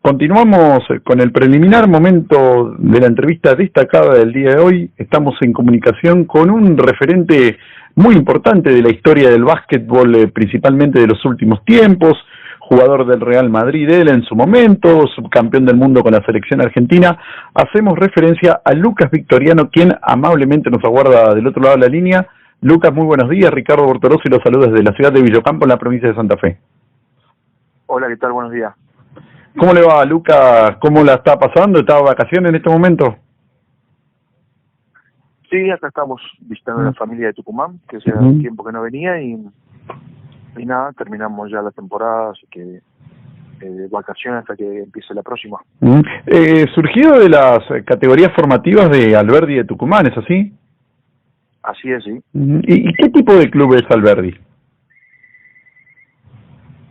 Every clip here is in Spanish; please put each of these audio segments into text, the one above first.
Continuamos con el preliminar momento de la entrevista destacada del día de hoy. Estamos en comunicación con un referente muy importante de la historia del básquetbol, principalmente de los últimos tiempos, jugador del Real Madrid, él en su momento, subcampeón del mundo con la selección argentina. Hacemos referencia a Lucas Victoriano, quien amablemente nos aguarda del otro lado de la línea. Lucas, muy buenos días. Ricardo Bortolossi los saluda desde la ciudad de Villocampo, en la provincia de Santa Fe. Hola, ¿qué tal? Buenos días. ¿Cómo le va, Lucas? ¿Cómo la está pasando? ¿Está de vacaciones en este momento? Sí, acá estamos visitando a la familia de Tucumán, que hace un tiempo que no venía y nada, terminamos ya la temporada, así que vacaciones hasta que empiece la próxima. Surgido de las categorías formativas de Alberdi de Tucumán, ¿es así? Así es, sí. ¿Y qué tipo de club es Alberdi?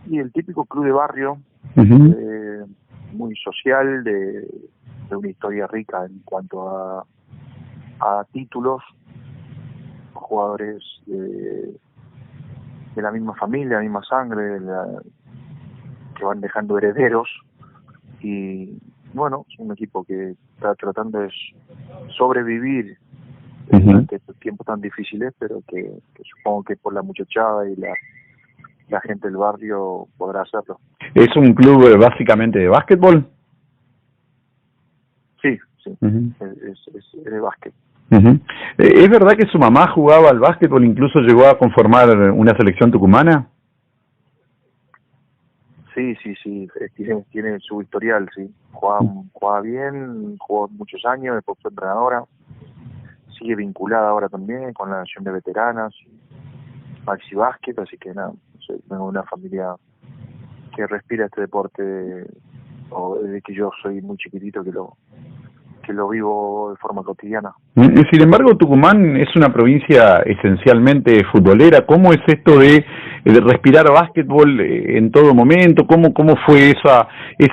Y el típico club de barrio, muy social, de una historia rica en cuanto a títulos, jugadores de la misma familia, la misma sangre, que van dejando herederos, y bueno, es un equipo que está tratando de sobrevivir durante estos tiempos tan difíciles, pero que supongo que por la muchachada y la gente del barrio podrá hacerlo. ¿Es un club básicamente de básquetbol? Sí, es de básquet. ¿Es verdad que su mamá jugaba al básquetbol, incluso llegó a conformar una selección tucumana? Sí, tiene su historial, sí. Jugaba bien, jugó muchos años, después fue entrenadora, sigue vinculada ahora también con la Nación de Veteranas, Maxi Básquet, así que nada, tengo una familia que respira este deporte desde que yo soy muy chiquitito que lo vivo de forma cotidiana. Sin embargo, Tucumán es una provincia esencialmente futbolera. ¿Cómo es esto de respirar básquetbol en todo momento? ¿Cómo fue esa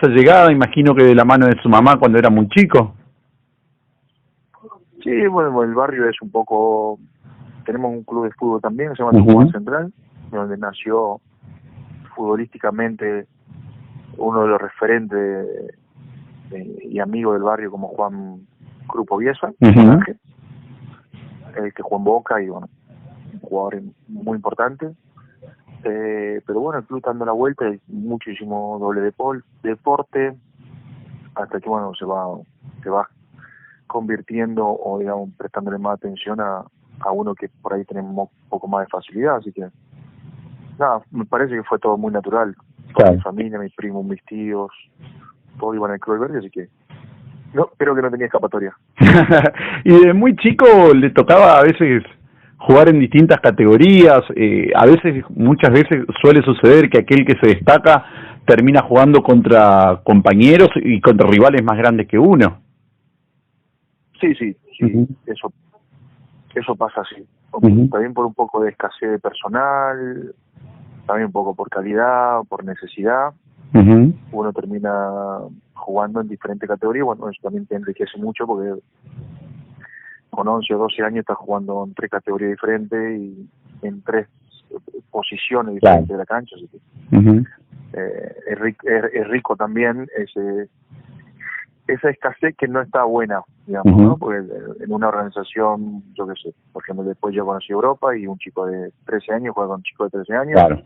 llegada? Imagino que de la mano de su mamá cuando era muy chico. Sí, bueno, el barrio es un poco... Tenemos un club de fútbol también, que se llama Tucumán Central, donde nació futbolísticamente uno de los referentes y amigos del barrio como Juan Grupo Biesa, que jugó en Boca y bueno, un jugador muy importante. Pero bueno, el club está dando la vuelta, hay muchísimo doble deporte, hasta que bueno, se va convirtiendo o digamos prestándole más atención a uno que por ahí tenemos un poco más de facilidad, así que nada, me parece que fue todo muy natural. Claro. Mi familia, mis primos, mis tíos, todos iban al Club del Verde, así que creo que no tenía escapatoria. Y de muy chico le tocaba a veces jugar en distintas categorías, muchas veces suele suceder que aquel que se destaca termina jugando contra compañeros y contra rivales más grandes que uno. Sí, eso pasa así. También por un poco de escasez de personal, también un poco por calidad, por necesidad. Uno termina jugando en diferentes categorías. Bueno, eso también te enriquece mucho porque con 11 o 12 años estás jugando en 3 categorías diferentes y en 3 posiciones diferentes de la cancha. Así que es rico también esa escasez que no está buena, digamos, ¿no? Porque en una organización, yo qué sé, por ejemplo, después yo conocí Europa y un chico de 13 años juega con un chico de 13 años. Claro.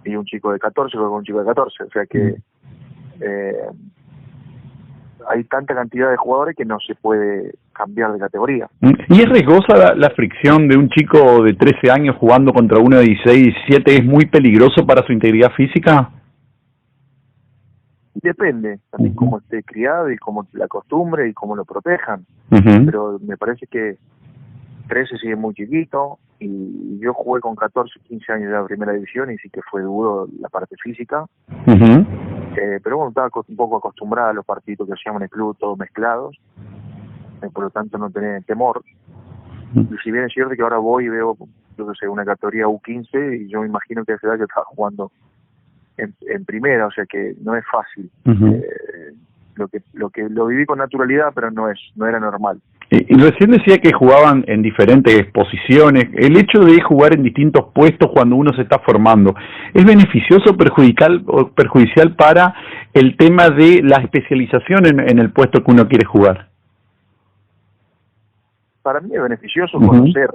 Y un chico de 14 juega con un chico de 14. O sea que hay tanta cantidad de jugadores que no se puede cambiar de categoría. ¿Y es riesgosa la fricción de un chico de 13 años jugando contra uno de 16, 17? ¿Es muy peligroso para su integridad física? Depende también cómo esté criado y cómo la costumbre y cómo lo protejan. Pero me parece que 13 sigue muy chiquito y yo jugué con 14, 15 años de la primera división y sí que fue duro la parte física. Pero bueno, estaba un poco acostumbrada a los partidos que hacíamos en el club, todos mezclados. Por lo tanto no tenía temor. Y si bien es cierto que ahora voy y veo, yo que sé, una categoría U15 y yo me imagino que a esa edad yo estaba jugando en primera, o sea que no es fácil. Lo viví con naturalidad, pero no era normal. Y recién decía que jugaban en diferentes posiciones. El hecho de jugar en distintos puestos cuando uno se está formando, ¿es beneficioso o perjudicial para el tema de la especialización en el puesto que uno quiere jugar? Para mí es beneficioso conocer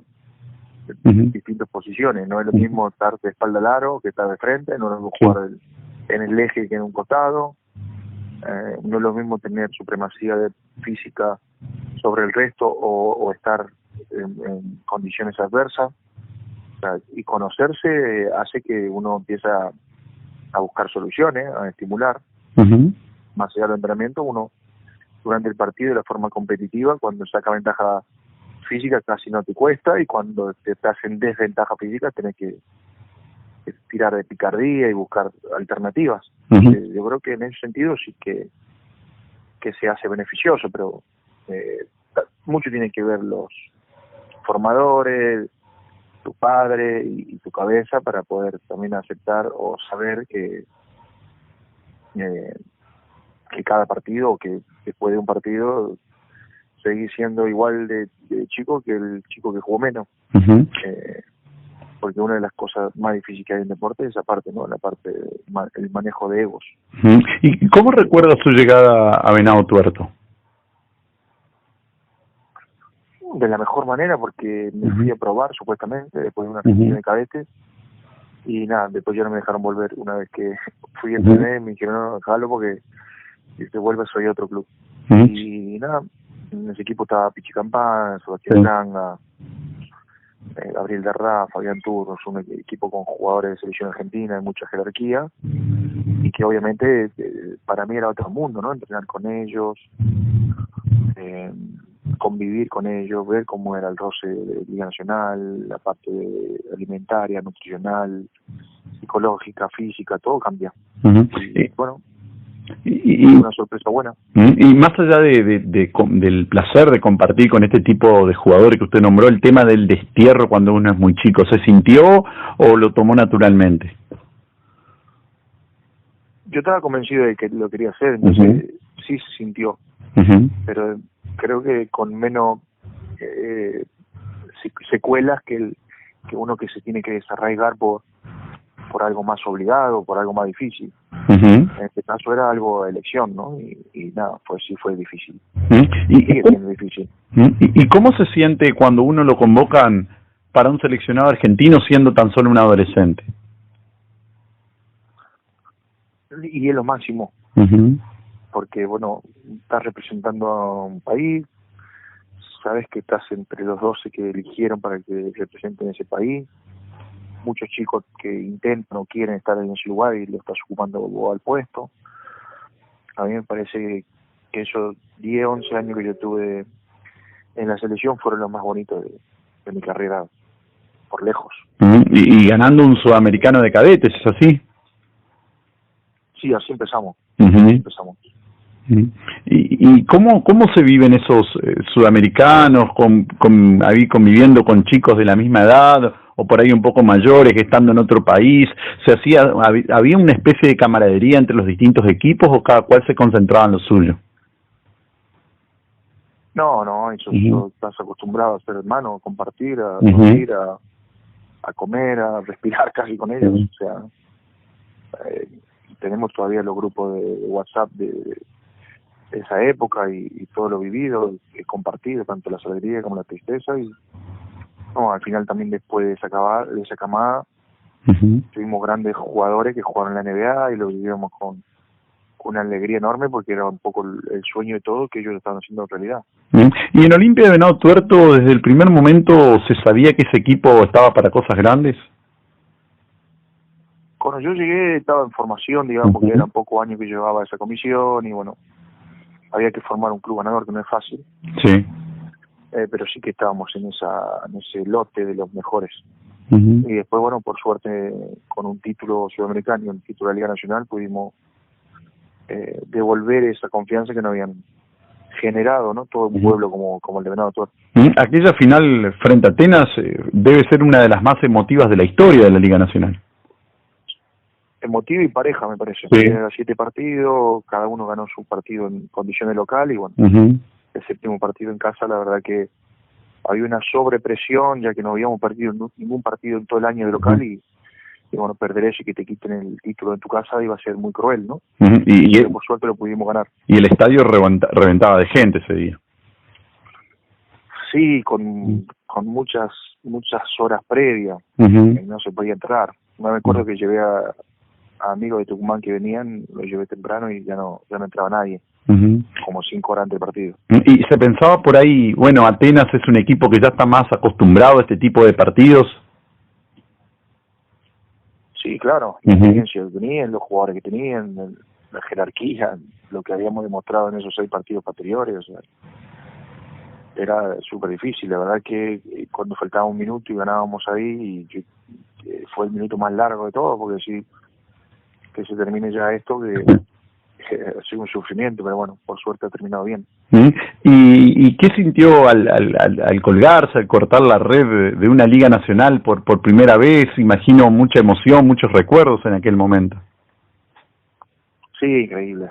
distintas posiciones. No es lo mismo estar de espalda al aro que estar de frente, no es lo mismo jugar en el eje que en un costado, no es lo mismo tener supremacía física sobre el resto o estar en condiciones adversas. O sea, y conocerse hace que uno empiece a buscar soluciones, a estimular. Más allá del entrenamiento, uno durante el partido de la forma competitiva, cuando saca ventaja física casi no te cuesta, y cuando te estás en desventaja física tenés que tirar de picardía y buscar alternativas. Yo creo que en ese sentido sí que se hace beneficioso, pero mucho tiene que ver los formadores, tu padre y tu cabeza para poder también aceptar o saber que cada partido, o que después de un partido seguir siendo igual de chico que el chico que jugó menos. Porque una de las cosas más difíciles que hay en deporte es esa parte, ¿no? La parte el manejo de egos. ¿Y cómo recuerdas su llegada a Venado Tuerto? De la mejor manera, porque me fui a probar supuestamente después de una Argentina de cadetes, y nada, después ya no me dejaron volver. Una vez que fui a entrenar, me dijeron, no, déjalo porque si te vuelves soy otro club. Y nada, en ese equipo estaba Pichi Campana, Sebastián Langa, Gabriel Darrá, Fabián Turros, un equipo con jugadores de selección argentina de mucha jerarquía, y que obviamente para mí era otro mundo, ¿no? Entrenar con ellos, convivir con ellos, ver cómo era el roce de Liga Nacional, la parte alimentaria, nutricional, psicológica, física, todo cambia. Y bueno, una sorpresa buena. Y más allá del placer de compartir con este tipo de jugadores que usted nombró, el tema del destierro cuando uno es muy chico, ¿se sintió o lo tomó naturalmente? Yo estaba convencido de que lo quería hacer, entonces sí se sintió, pero creo que con menos secuelas que uno que se tiene que desarraigar por algo más obligado, por algo más difícil. En este caso era algo de elección, ¿no? Y nada, pues sí fue difícil. Sigue siendo difícil. ¿Y cómo se siente cuando uno lo convocan para un seleccionado argentino siendo tan solo un adolescente? Y es lo máximo. Porque, bueno, estás representando a un país, sabes que estás entre los 12 que eligieron para que representen ese país. Muchos chicos que intentan o quieren estar en ese lugar y lo estás ocupando vos al puesto. A mí me parece que esos 10, 11 años que yo tuve en la selección fueron los más bonitos de mi carrera, por lejos. Y ganando un sudamericano de cadetes, ¿es así? Sí, así empezamos. ¿Y cómo se viven esos sudamericanos ahí conviviendo con chicos de la misma edad o por ahí un poco mayores, estando en otro país? ¿Había una especie de camaradería entre los distintos equipos o cada cual se concentraba en lo suyo? No, eso estás acostumbrado a ser hermano, a compartir, a dormir, a comer, a respirar casi con ellos. O sea, tenemos todavía los grupos de WhatsApp de esa época y todo lo vivido, compartido, tanto las alegrías como la tristeza. Y no, al final también después de esa camada tuvimos grandes jugadores que jugaron en la NBA y lo vivíamos con una alegría enorme, porque era un poco el sueño de todos que ellos estaban haciendo realidad. ¿Y en Olimpia de Venado Tuerto desde el primer momento se sabía que ese equipo estaba para cosas grandes? Cuando yo llegué estaba en formación, digamos, porque eran pocos años que llevaba esa comisión y bueno, había que formar un club ganador, que no es fácil. Sí. Pero sí que estábamos en ese lote de los mejores. Y después, bueno, por suerte, con un título sudamericano y un título de Liga Nacional, pudimos devolver esa confianza que nos habían generado, ¿no? Todo un pueblo como el de Venado Tuerto. Aquella final frente a Atenas debe ser una de las más emotivas de la historia de la Liga Nacional. Emotiva y pareja, me parece. Sí. Eran 7 partidos, cada uno ganó su partido en condiciones local y bueno, el séptimo partido en casa, la verdad que había una sobrepresión, ya que no habíamos perdido ningún partido en todo el año de local, y bueno, perder eso y que te quiten el título en tu casa iba a ser muy cruel, ¿no? Pero por suerte lo pudimos ganar. Y el estadio reventaba de gente ese día. Sí, con muchas horas previas, no se podía entrar. No me acuerdo que llevé a amigos de Tucumán que venían, los llevé temprano y ya no entraba nadie, como 5 horas antes del partido. Y se pensaba por ahí, bueno, Atenas es un equipo que ya está más acostumbrado a este tipo de partidos. Sí, claro, la experiencia que tenían, los jugadores que tenían, la jerarquía, lo que habíamos demostrado en esos 6 partidos posteriores, o sea, era súper difícil. La verdad que cuando faltaba un minuto y ganábamos ahí, y fue el minuto más largo de todo, porque sí, que se termine ya esto, que ha sido un sufrimiento, pero bueno, por suerte ha terminado bien. ¿Y qué sintió al colgarse, al cortar la red de una liga nacional por primera vez? Imagino mucha emoción, muchos recuerdos en aquel momento. Sí, increíble.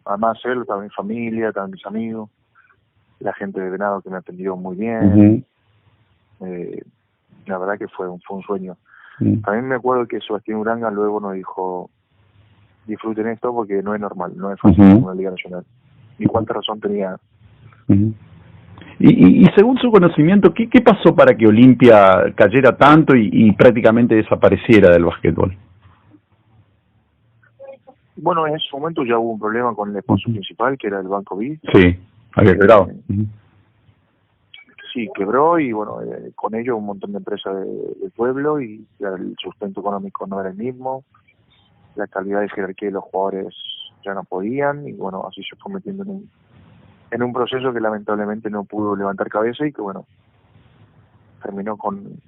Además él, estaba mi familia, estaban mis amigos, la gente de Venado que me atendió muy bien. La verdad que fue un sueño. También me acuerdo que Sebastián Uranga luego nos dijo: disfruten esto porque no es normal, no es fácil en una liga nacional. Y cuánta razón tenía. Y según su conocimiento, ¿qué pasó para que Olimpia cayera tanto y prácticamente desapareciera del básquetbol? Bueno, en ese momento ya hubo un problema con el sponsor principal, que era el Banco B. Sí, había quebrado. Sí, quebró, y bueno, con ello un montón de empresas del pueblo, y ya el sustento económico no era el mismo, la calidad de jerarquía de los jugadores ya no podían, y bueno, así se fue metiendo en un proceso que lamentablemente no pudo levantar cabeza, y que bueno, terminó con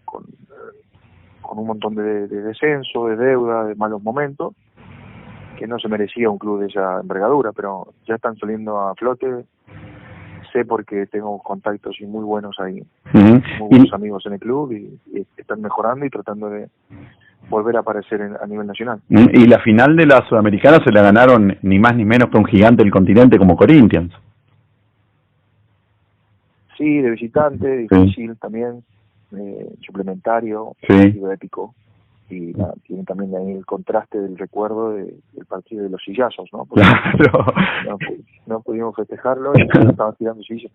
un montón de descenso, de deuda, de malos momentos, que no se merecía un club de esa envergadura, pero ya están saliendo a flote. Sé porque tengo contactos y muy buenos ahí, muy buenos amigos en el club, y están mejorando y tratando de volver a aparecer a nivel nacional. Y la final de la Sudamericana se la ganaron ni más ni menos que un gigante del continente como Corinthians. Sí, de visitante, difícil también, suplementario, épico. Y tiene también ahí el contraste del recuerdo del partido de los sillazos, ¿no? Porque claro. No pudimos festejarlo y nos estaban tirando sillas.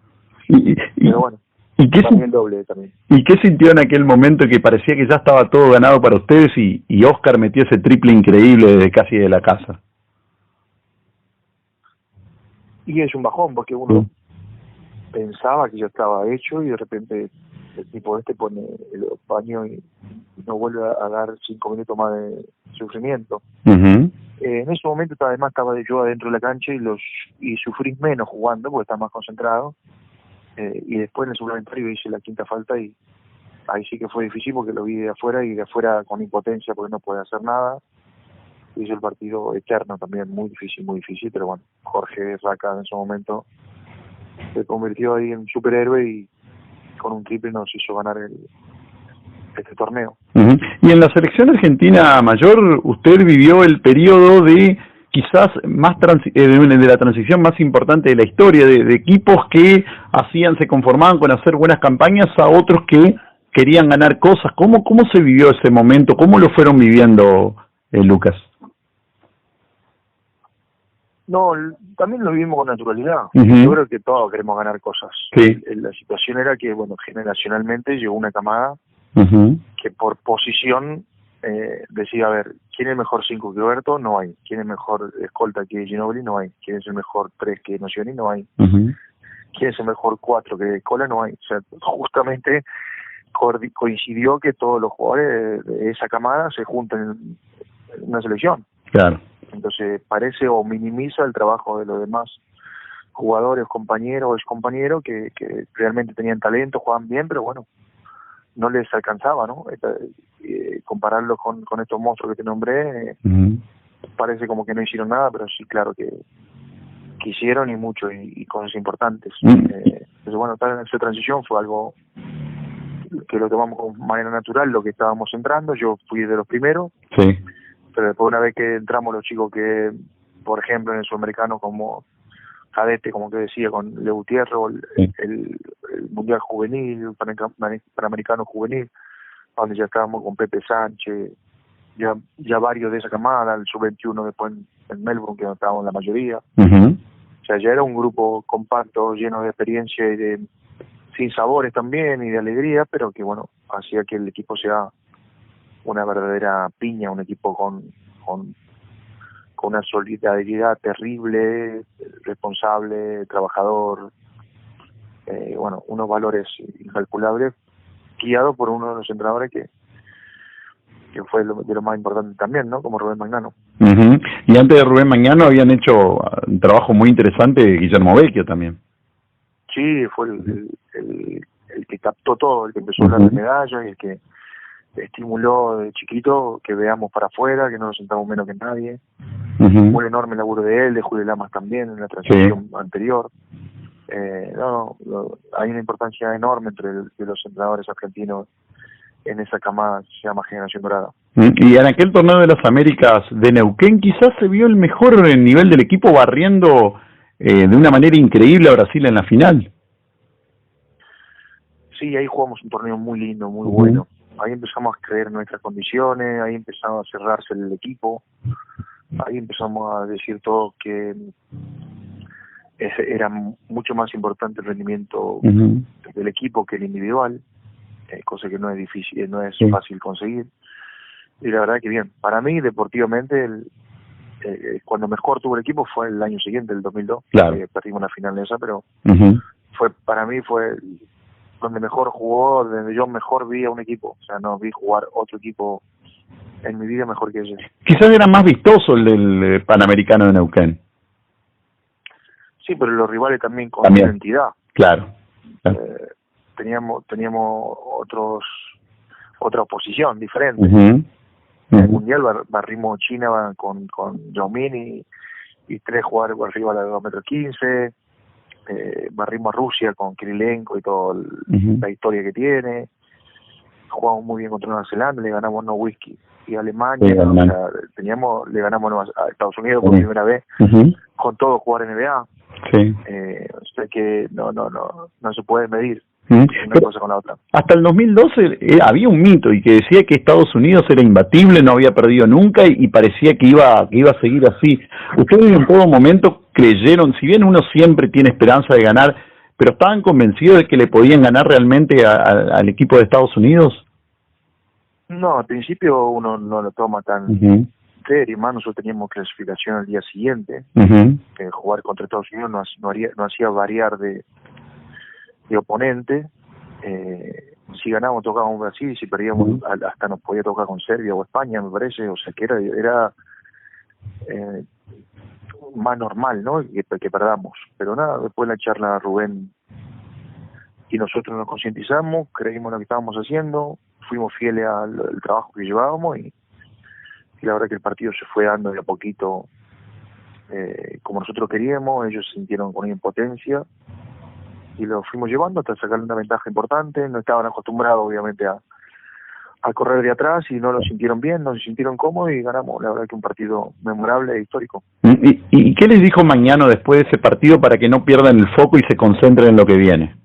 Pero bueno, ¿y qué también doble también. ¿Y qué sintió en aquel momento que parecía que ya estaba todo ganado para ustedes y Oscar metió ese triple increíble desde casi de la casa? Y es un bajón, porque uno pensaba que ya estaba hecho, y de repente el tipo pone el paño y no vuelve a dar 5 minutos más de sufrimiento. En ese momento además estaba yo adentro de la cancha y sufrí menos jugando porque estaba más concentrado, y después en el suplementario hice la quinta falta, y ahí sí que fue difícil porque lo vi de afuera, y de afuera con impotencia porque no puede hacer nada. Hizo el partido eterno también, muy difícil, pero bueno, Jorge Raca en ese momento se convirtió ahí en un superhéroe, y con un triple nos hizo ganar este torneo. Y en la selección argentina mayor, usted vivió el periodo de quizás más de la transición más importante de la historia, de equipos que se conformaban con hacer buenas campañas, a otros que querían ganar cosas. ¿Cómo se vivió ese momento? ¿Cómo lo fueron viviendo, Lucas? No, también lo vivimos con naturalidad. Yo creo que todos queremos ganar cosas. Sí. La situación era que, bueno, generacionalmente llegó una camada que por posición decía: a ver, ¿quién es el mejor 5 que Roberto? No hay. ¿Quién es el mejor escolta que Ginóbili? No hay. ¿Quién es el mejor 3 que Nocioni? No hay. ¿Quién es el mejor 4 que Escola? No hay. O sea, justamente coincidió que todos los jugadores de esa camada se juntan en una selección. Claro. Entonces parece o minimiza el trabajo de los demás jugadores, compañeros o excompañeros que realmente tenían talento, jugaban bien, pero bueno, no les alcanzaba, ¿no? Compararlos con estos monstruos que te nombré, parece como que no hicieron nada, pero sí, claro que hicieron, y mucho, y cosas importantes. Entonces, bueno, estar en esa transición fue algo que lo tomamos de manera natural, lo que estábamos entrando. Yo fui de los primeros. Sí. Pero después, una vez que entramos los chicos que, por ejemplo, en el sudamericano, como cadete, como que decía, con Le Gutierro, Sí. el Mundial Juvenil, el Panamericano Juvenil, donde ya estábamos con Pepe Sánchez, ya varios de esa camada, el Sub-21 después en Melbourne, que estábamos la mayoría. O sea, ya era un grupo compacto, lleno de experiencia y de sin sabores también y de alegría, pero que bueno, hacía que el equipo sea una verdadera piña, un equipo con una solidaridad terrible, responsable, trabajador, bueno, unos valores incalculables, guiado por uno de los entrenadores que fue de lo más importante también, ¿no? Como Rubén Magnano. Y antes de Rubén Magnano habían hecho un trabajo muy interesante Guillermo Vecchio también. Sí, fue el que captó todo, el que empezó a hablar de medallas y el que estimuló de chiquito que veamos para afuera, que no nos sentamos menos que nadie. Un enorme laburo de él, de Julio Lamas también en la transición anterior. Hay una importancia enorme entre de los entrenadores argentinos en esa camada que se llama Generación Dorada. Y en aquel torneo de las Américas de Neuquén quizás se vio el mejor nivel del equipo barriendo de una manera increíble a Brasil en la final. Sí, ahí jugamos un torneo muy lindo, muy bueno. Ahí empezamos a creer en nuestras condiciones, ahí empezaba a cerrarse el equipo, ahí empezamos a decir todos que era mucho más importante el rendimiento del equipo que el individual, cosa que no es difícil, no es fácil conseguir. Y la verdad que bien, para mí deportivamente cuando mejor tuvo el equipo fue el año siguiente, el 2002. Claro. Perdimos una final de esa, pero para mí fue donde mejor jugó, donde yo mejor vi a un equipo. O sea, no vi jugar otro equipo en mi vida mejor que ese. Quizás era más vistoso el del Panamericano de Neuquén. Sí, pero los rivales también con identidad. Claro. Teníamos otra oposición diferente. En el Mundial barrimos China con Yao Ming y 3 jugadores por arriba de los 2,15 m. Barrimos a Rusia con Kirilenko y toda la historia que tiene. Jugamos muy bien contra Nueva Zelanda, le ganamos a Nowitzki y a Alemania. O sea, le ganamos a Estados Unidos por primera vez, con todo jugar NBA. O sea que no se puede medir una cosa con la otra. Hasta el 2012 había un mito y que decía que Estados Unidos era imbatible, no había perdido nunca y parecía que iba a seguir así. Ustedes en todo momento creyeron, si bien uno siempre tiene esperanza de ganar, pero estaban convencidos de que le podían ganar realmente al equipo de Estados Unidos. No, al principio uno no lo toma tan serio, más nosotros teníamos clasificación al día siguiente. Jugar contra Estados Unidos no hacía variar de oponente. Si ganábamos tocábamos Brasil, si perdíamos hasta nos podía tocar con Serbia o España, me parece. O sea que era más normal, ¿no? Que perdamos. Pero nada, después de la charla Rubén y nosotros nos concientizamos, creímos lo que estábamos haciendo, fuimos fieles al trabajo que llevábamos y la verdad que el partido se fue dando de a poquito como nosotros queríamos. Ellos se sintieron con impotencia y lo fuimos llevando hasta sacarle una ventaja importante. No estaban acostumbrados obviamente a correr de atrás y no lo sintieron bien, no se sintieron cómodos y ganamos. La verdad que un partido memorable e histórico. ¿Y qué les dijo Magnano después de ese partido para que no pierdan el foco y se concentren en lo que viene?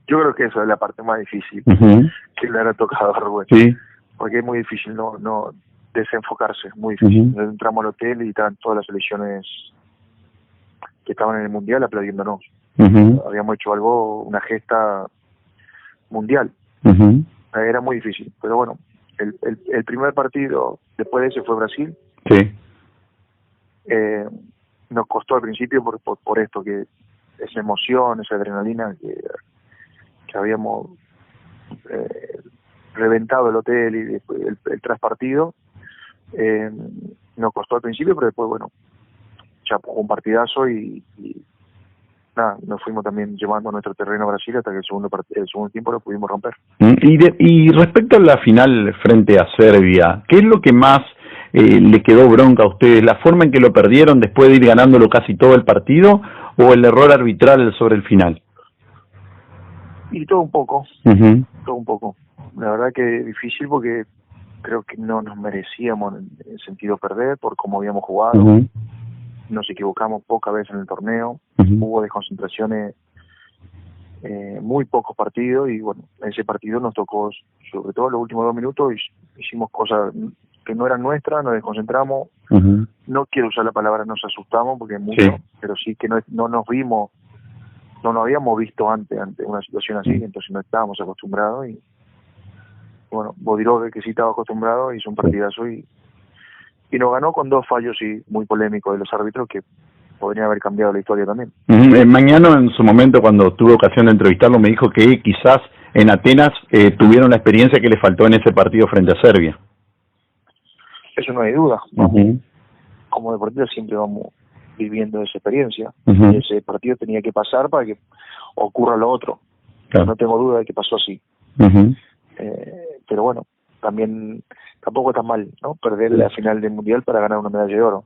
Yo creo que eso es la parte más difícil que le ha tocado a Rubén. Porque es muy difícil no desenfocarse, es muy difícil. Entramos al hotel y estaban todas las selecciones que estaban en el Mundial aplaudiéndonos. Habíamos hecho una gesta mundial. Era muy difícil, pero bueno, el primer partido después de ese fue Brasil. Nos costó al principio por esto, que esa emoción, esa adrenalina que habíamos reventado el hotel y después el traspartido, nos costó al principio, pero después bueno, ya jugó un partidazo y nada, nos fuimos también llevando a nuestro terreno a Brasil hasta que el segundo tiempo lo pudimos romper. Y respecto a la final frente a Serbia, ¿qué es lo que más le quedó bronca a ustedes? ¿La forma en que lo perdieron después de ir ganándolo casi todo el partido o el error arbitral sobre el final? Y todo un poco, todo un poco. La verdad que es difícil porque creo que no nos merecíamos en el sentido perder por cómo habíamos jugado. nos equivocamos pocas veces en el torneo, hubo desconcentraciones muy pocos partidos y bueno, en ese partido nos tocó, sobre todo los últimos 2 minutos, hicimos cosas que no eran nuestras, nos desconcentramos, no quiero usar la palabra nos asustamos porque es mucho, pero sí que no nos vimos, no nos habíamos visto ante una situación así, entonces no estábamos acostumbrados y bueno, Bodirogue, que sí estaba acostumbrado, hizo un partidazo y nos ganó con 2 fallos muy polémicos de los árbitros que podrían haber cambiado la historia también. Mañana, en su momento, cuando tuve ocasión de entrevistarlo, me dijo que quizás en Atenas tuvieron la experiencia que le faltó en ese partido frente a Serbia. Eso no hay duda. Como deportistas siempre vamos viviendo esa experiencia. Y ese partido tenía que pasar para que ocurra lo otro. Claro. No tengo duda de que pasó así. Pero bueno, tampoco está mal, ¿no? Perder la final del Mundial para ganar una medalla de oro.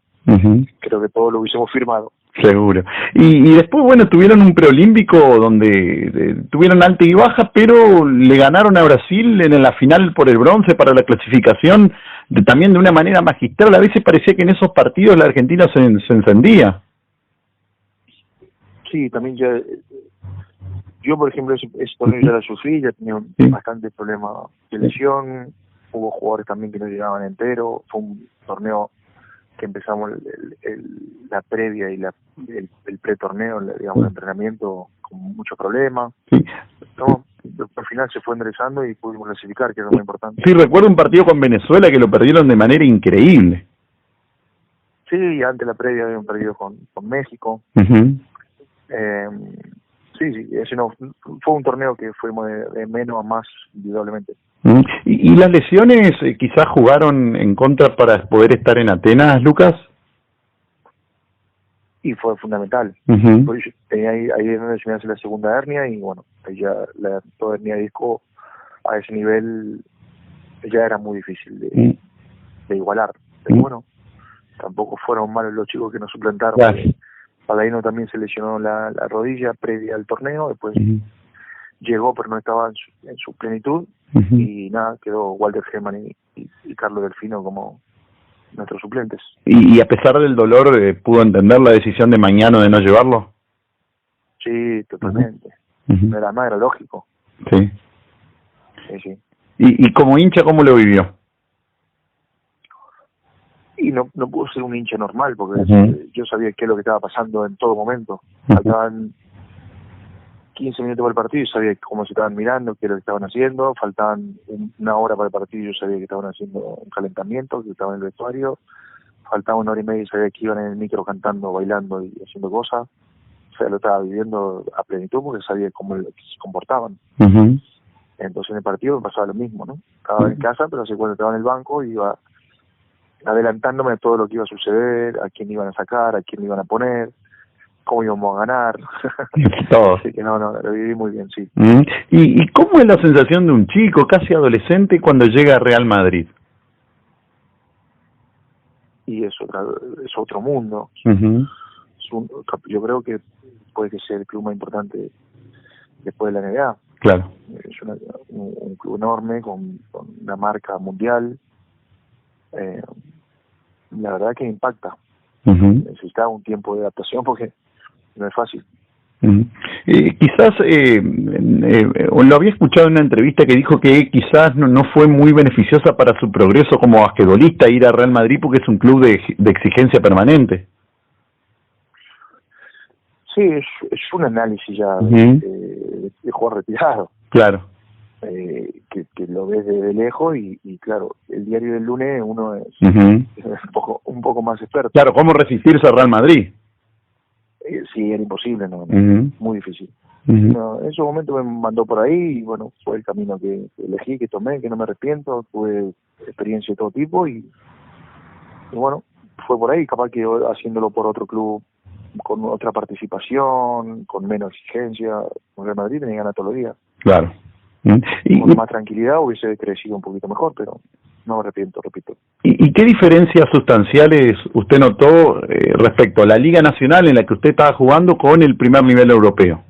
Creo que todos lo hubiésemos firmado. Seguro. Y después, bueno, tuvieron un preolímpico donde tuvieron alta y baja, pero le ganaron a Brasil en la final por el bronce para la clasificación, también de una manera magistral. A veces parecía que en esos partidos la Argentina se encendía. Sí, también yo por ejemplo, ese torneo ya la sufrí, ya tenía bastante problema de lesión, hubo jugadores también que no llegaban enteros, fue un torneo que empezamos la previa y el pre-torneo, digamos, el entrenamiento con muchos problemas. No, al final se fue enderezando y pudimos clasificar, que es lo más importante. Sí, recuerdo un partido con Venezuela que lo perdieron de manera increíble. Sí, y antes la previa habían perdido con México. Sí, ese no fue un torneo que fuimos de menos a más, indudablemente. ¿Y las lesiones quizás jugaron en contra para poder estar en Atenas, Lucas? Y fue fundamental. Ahí es donde se me hace la segunda hernia y bueno, ahí ya la hernia de disco a ese nivel ya era muy difícil de igualar. Pero bueno, tampoco fueron malos los chicos que nos suplantaron. Claro. Palaino también se lesionó la rodilla previa al torneo, después llegó pero no estaba en su plenitud y nada, quedó Walter Germán y Carlos Delfino como nuestros suplentes. ¿Y a pesar del dolor pudo entender la decisión de Mañano de no llevarlo? Sí, totalmente. Era lógico. Sí. Sí. ¿Y como hincha cómo lo vivió? Y no pudo ser un hincha normal, porque yo sabía qué es lo que estaba pasando en todo momento. Faltaban 15 minutos para el partido y sabía cómo se estaban mirando, qué es lo que estaban haciendo. Faltaban una hora para el partido y yo sabía que estaban haciendo un calentamiento, que estaban en el vestuario. Faltaba 1 hora y media y sabía que iban en el micro cantando, bailando y haciendo cosas. O sea, lo estaba viviendo a plenitud porque sabía cómo se comportaban. Entonces en el partido me pasaba lo mismo, ¿no? Estaba en casa, pero hace cuando estaba en el banco iba adelantándome de todo lo que iba a suceder, a quién iban a sacar, a quién iban a poner, cómo íbamos a ganar. Todo. Así que no, lo viví muy bien, sí. ¿Y cómo es la sensación de un chico casi adolescente cuando llega a Real Madrid? Y es otro mundo. Yo creo que puede ser el club más importante después de la NBA. Claro. Es un club enorme con una marca mundial. La verdad que impacta. Necesitaba un tiempo de adaptación porque no es fácil. Quizás lo había escuchado en una entrevista que dijo que quizás no fue muy beneficiosa para su progreso como basquetbolista ir a Real Madrid porque es un club de exigencia permanente. Sí, es un análisis ya de jugador retirado. Claro. Que lo ves desde lejos y claro, el diario del lunes uno es un poco más experto. Claro, ¿cómo resistirse a Real Madrid? Sí, era imposible, muy difícil. No, en su momento me mandó por ahí y bueno, fue el camino que elegí, que tomé, que no me arrepiento, tuve experiencia de todo tipo y bueno, fue por ahí, capaz que haciéndolo por otro club con otra participación, con menos exigencia, con Real Madrid tenía ganas todos los días. Claro. Con más tranquilidad hubiese crecido un poquito mejor, pero no me arrepiento, repito. ¿Y qué diferencias sustanciales usted notó respecto a la Liga Nacional en la que usted estaba jugando con el primer nivel europeo?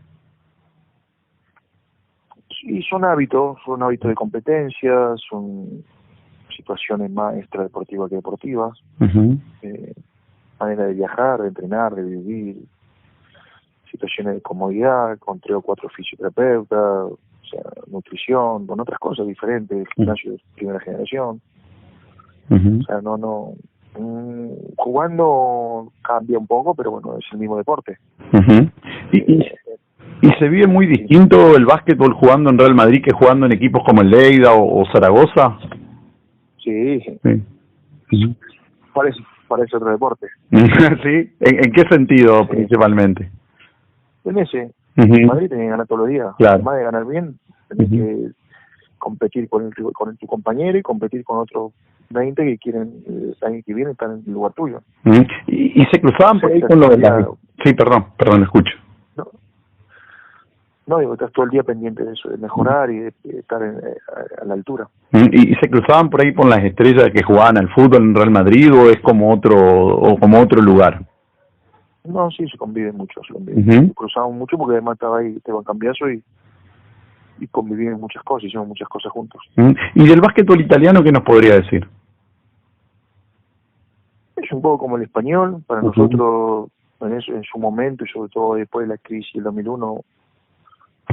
Sí, son hábitos de competencia, son situaciones más extradeportivas que deportivas. manera de viajar, de entrenar, de vivir, situaciones de comodidad, con 3 o 4 fisioterapeutas, o sea, nutrición, con otras cosas diferentes, gimnasio de primera generación. O sea, jugando cambia un poco, pero bueno, es el mismo deporte. ¿Y se vive muy distinto el básquetbol jugando en Real Madrid que jugando en equipos como el Lleida o Zaragoza? Sí. Parece otro deporte. ¿Sí? ¿En qué sentido principalmente? En ese. En Madrid tenés que ganar todos los días. Claro. Además de ganar bien, tenés que competir con tu compañero y competir con otros 20 que quieren, el año que viene están en el lugar tuyo. ¿Y se cruzaban por ahí con lo de la... Sí, perdón, escucho. No, digo, estás todo el día pendiente de eso, de mejorar y de estar a la altura. ¿Y se cruzaban por ahí con las estrellas que jugaban al fútbol en Real Madrid o es como otro lugar? No, sí, se conviven mucho, se cruzaban mucho porque además estaba ahí Esteban Cambiaso y convivían muchas cosas, hicimos muchas cosas juntos. ¿Y del básquetbol italiano qué nos podría decir? Es un poco como el español, para nosotros en su momento y sobre todo después de la crisis del 2001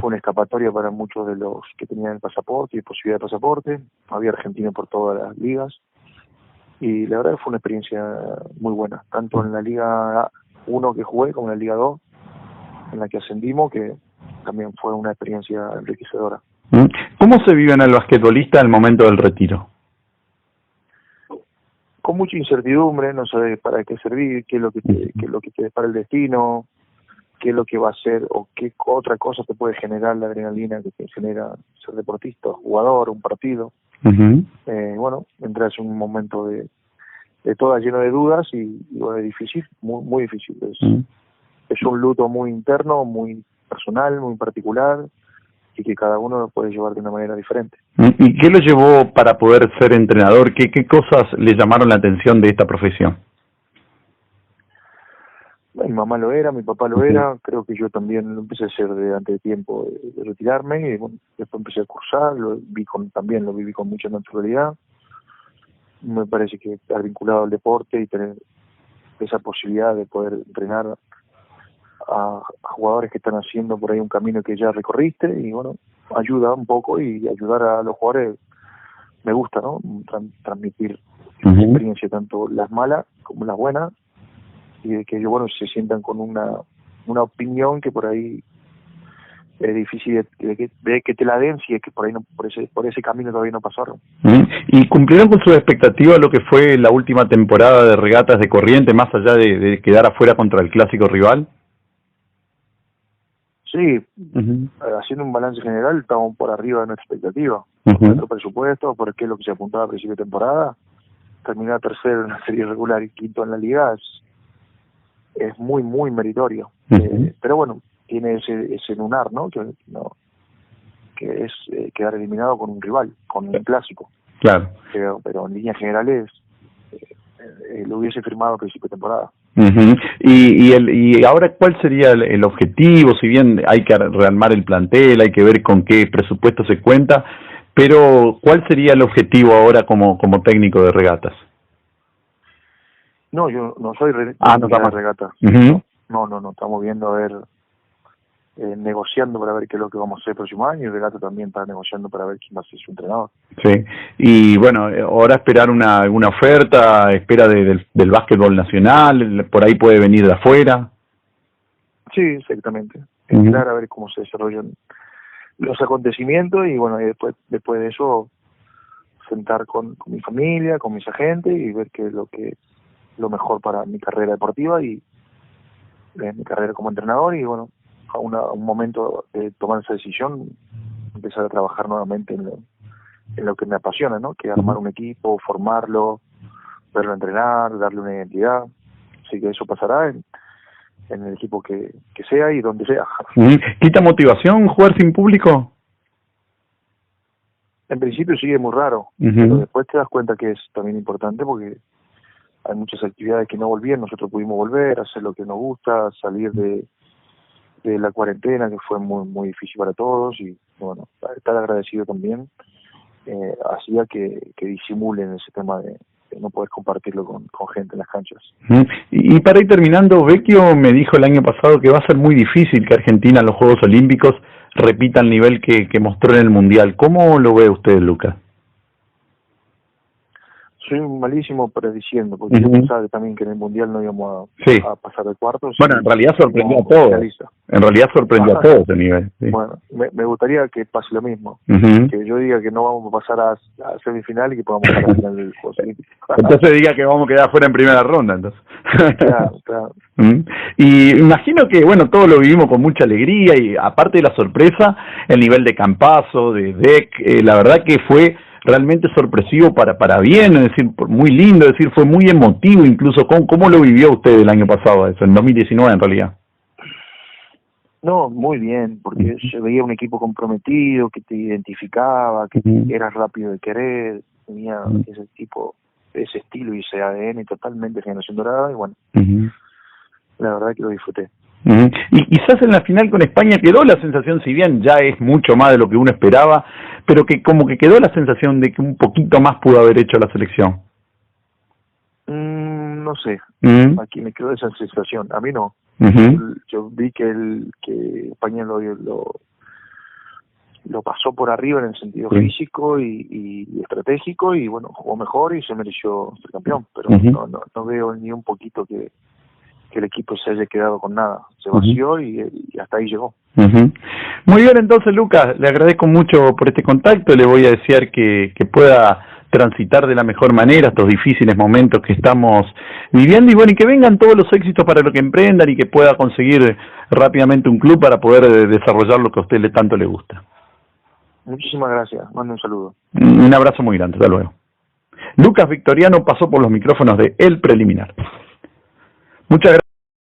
fue una escapatoria para muchos de los que tenían el pasaporte y posibilidad de pasaporte. Había argentinos por todas las ligas y la verdad fue una experiencia muy buena, tanto en la Liga 1 que jugué como en la Liga 2 en la que ascendimos, que también fue una experiencia enriquecedora. ¿Cómo se vive en el basquetbolista al momento del retiro? Con mucha incertidumbre, no sabes para qué servir, qué es lo que te depara el destino, qué es lo que va a hacer o qué otra cosa te puede generar la adrenalina que te genera ser deportista, jugador, un partido. Bueno, entras en un momento de todas lleno de dudas y bueno, es difícil, muy difícil. Es un luto muy interno, muy personal, muy particular y que cada uno lo puede llevar de una manera diferente. ¿Y qué lo llevó para poder ser entrenador? ¿Qué cosas le llamaron la atención de esta profesión? Mi mamá lo era, mi papá lo era, creo que yo también lo empecé a hacer de antes de tiempo de retirarme y bueno, después empecé a cursar, también lo viví con mucha naturalidad. Me parece que estar vinculado al deporte y tener esa posibilidad de poder entrenar a jugadores que están haciendo por ahí un camino que ya recorriste y bueno, ayuda un poco y ayudar a los jugadores me gusta, ¿no? Transmitir experiencia, tanto las malas como las buenas, y de que ellos, bueno, se sientan con una opinión que por ahí es difícil de que te la den si es que por ahí por ese camino todavía no pasaron. ¿Y cumplieron con sus expectativas lo que fue la última temporada de Regatas de Corrientes, más allá de quedar afuera contra el clásico rival? Sí, haciendo un balance general, estamos por arriba de nuestra expectativa. Por nuestro presupuesto, por qué es lo que se apuntaba a principio de temporada, terminar tercero en la serie regular y quinto en la liga es muy, muy meritorio. Pero bueno, tiene ese lunar, ¿no? Que es quedar eliminado con un rival, con un clásico. Claro. Pero en líneas generales lo hubiese firmado a principio de temporada. Y ahora, ¿cuál sería el objetivo? Si bien hay que rearmar el plantel, hay que ver con qué presupuesto se cuenta, pero ¿cuál sería el objetivo ahora como técnico de Regatas? No, yo no soy de Regatas. No, estamos viendo a ver, negociando para ver qué es lo que vamos a hacer el próximo año, y Regatas también está negociando para ver quién va a ser su entrenador. Sí, y bueno, ahora esperar alguna oferta, espera del básquetbol nacional, por ahí puede venir de afuera. Sí, exactamente. Esperar a ver cómo se desarrollan los acontecimientos y bueno, y después de eso sentar con mi familia, con mis agentes y ver qué es lo mejor para mi carrera deportiva y mi carrera como entrenador y bueno, a un momento de tomar esa decisión, empezar a trabajar nuevamente en lo que me apasiona, ¿no? Que es armar un equipo, formarlo, verlo entrenar, darle una identidad. Así que eso pasará en el equipo que sea y donde sea. ¿Quita motivación jugar sin público? En principio sí es muy raro, pero después te das cuenta que es también importante porque hay muchas actividades que no volvían, nosotros pudimos volver, hacer lo que nos gusta, salir de la cuarentena que fue muy muy difícil para todos y bueno, estar agradecido también hacía que disimulen ese tema no podés compartirlo con gente en las canchas. Y para ir terminando, Vecchio me dijo el año pasado que va a ser muy difícil que Argentina en los Juegos Olímpicos repita el nivel que mostró en el Mundial. ¿Cómo lo ve usted, Lucas? Soy malísimo prediciendo, porque yo pensaba también que en el Mundial no íbamos a pasar de cuartos. Bueno, en realidad sorprendió a todos. En realidad sorprendió a todos el nivel. Sí. Bueno, me gustaría que pase lo mismo. Que yo diga que no vamos a pasar a semifinal y que podamos pasar a la final del Juego Olímpico. Entonces diga que vamos a quedar fuera en primera ronda, entonces. Claro. Y imagino que, bueno, todos lo vivimos con mucha alegría y aparte de la sorpresa, el nivel de Campazzo, de Deck, la verdad que fue realmente sorpresivo para bien, es decir, muy lindo, es decir, fue muy emotivo incluso. ¿Cómo lo vivió usted el año pasado eso, en 2019 en realidad? No, muy bien, porque se veía un equipo comprometido, que te identificaba, que eras rápido de querer, tenía ese estilo y ese ADN totalmente Generación Dorada, y bueno, la verdad que lo disfruté. Y quizás en la final con España quedó la sensación, si bien ya es mucho más de lo que uno esperaba, pero que como que quedó la sensación de que un poquito más pudo haber hecho la selección. No sé, aquí me quedó esa sensación, a mí no. Yo vi que España lo pasó por arriba en el sentido físico y estratégico, y bueno, jugó mejor y se mereció ser campeón, pero no veo ni un poquito que el equipo se haya quedado con nada, se vació y hasta ahí llegó. Muy bien, entonces, Lucas, le agradezco mucho por este contacto, le voy a desear que pueda transitar de la mejor manera estos difíciles momentos que estamos viviendo, y bueno, y que vengan todos los éxitos para lo que emprendan y que pueda conseguir rápidamente un club para poder desarrollar lo que a usted tanto le gusta. Muchísimas gracias, mando un saludo. Un abrazo muy grande, hasta luego. Lucas Victoriano pasó por los micrófonos de El Preliminar. Muchas gracias.